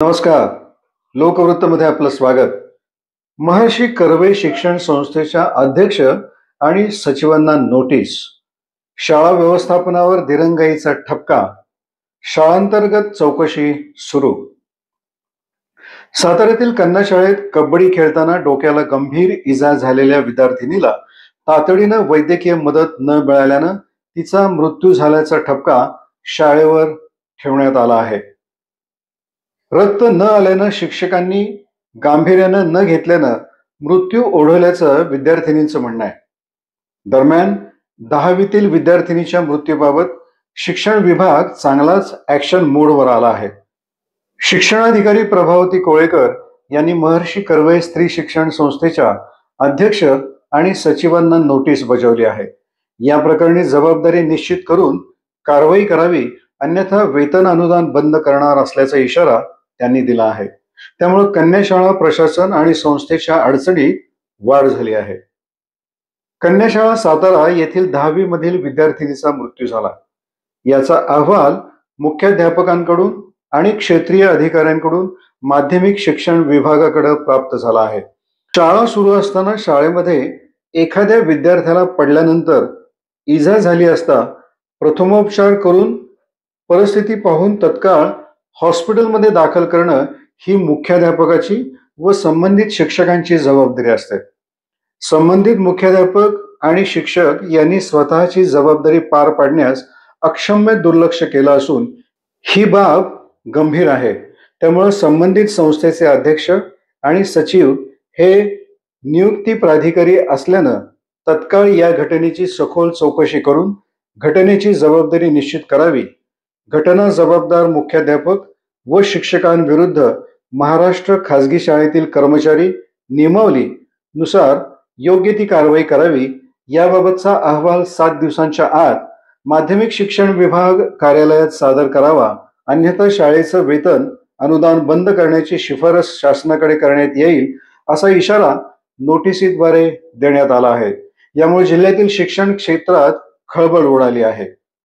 नमस्कार. लोकवृत्तमध्ये आपलं स्वागत. महर्षी कर्वे शिक्षण संस्थेच्या अध्यक्ष आणि सचिवांना नोटीस. शाळा व्यवस्थापनावर दिरंगाईचा ठपका. शाळांतर्गत चौकशी सुरू. साताऱ्यातील कन्या शाळेत कबड्डी खेळताना डोक्याला गंभीर इजा झालेल्या विद्यार्थिनीला तातडीनं वैद्यकीय मदत न मिळाल्यानं तिचा मृत्यू झाल्याचा ठपका शाळेवर ठेवण्यात आला आहे. रक्त न आल्यानं शिक्षकांनी गांभीर्यानं न घेतल्यानं मृत्यू ओढवल्याचं विद्यार्थिनींचं म्हणणं आहे. दरम्यान 10वीतील विद्यार्थिनीच्या मृत्यूबाबत शिक्षण विभाग चांगलाच ऍक्शन मोडवर आला आहे. शिक्षणाधिकारी प्रभावती कोळेकर यांनी महर्षी कर्वे स्त्री शिक्षण संस्थेच्या अध्यक्ष आणि सचिवांना नोटीस बजावली आहे. या प्रकरणी जबाबदारी निश्चित करून कारवाई करावी, अन्यथा वेतन अनुदान बंद करणार असल्याचा इशारा त्यांनी दिला आहे. त्यामुळे कन्या शाळा प्रशासन आणि संस्थेच्या अडचणीत वाढ झाली आहे. कन्या शाळा सातारा येथील 10वी मधील विद्यार्थिनीचा मृत्यू झाला. याचा अहवाल मुख्याध्यापकांकडून आणि क्षेत्रीय अधिकाऱ्यांकडून माध्यमिक शिक्षण विभागाकडे प्राप्त झाला आहे. शाळा सुरू असताना शाळेमध्ये एखाद्या विद्यार्थ्याला पडल्यानंतर इजा झाली असता प्रथमोपचार करून परिस्थिती पाहून तत्काळ हॉस्पिटलमध्ये दाखल करणं ही मुख्याध्यापकाची व संबंधित शिक्षकांची जबाबदारी असते. संबंधित मुख्याध्यापक आणि शिक्षक यांनी स्वतःची जबाबदारी पार पाडण्यास अक्षम्य दुर्लक्ष केलं असून ही बाब गंभीर आहे. त्यामुळे संबंधित संस्थेचे अध्यक्ष आणि सचिव हे नियुक्ती प्राधिकारी असल्यानं तत्काळ या घटनेची सखोल चौकशी करून घटनेची जबाबदारी निश्चित करावी. घटना जबाबदार मुख्याध्यापक व शिक्षकांविरुद्ध महाराष्ट्र खाजगी शाळेतील कर्मचारी नियमावली नुसार योग्य ती कारवाई करावी. याबाबतचा अहवाल 7 दिवसांच्या आत माध्यमिक शिक्षण विभाग कार्यालयात सादर करावा, अन्यथा शाळेचं वेतन अनुदान बंद करण्याची शिफारस शासनाकडे करण्यात येईल, असा इशारा नोटिसीद्वारे देण्यात आला आहे. यामुळे जिल्ह्यातील शिक्षण क्षेत्रात खळबळ उडाली आहे.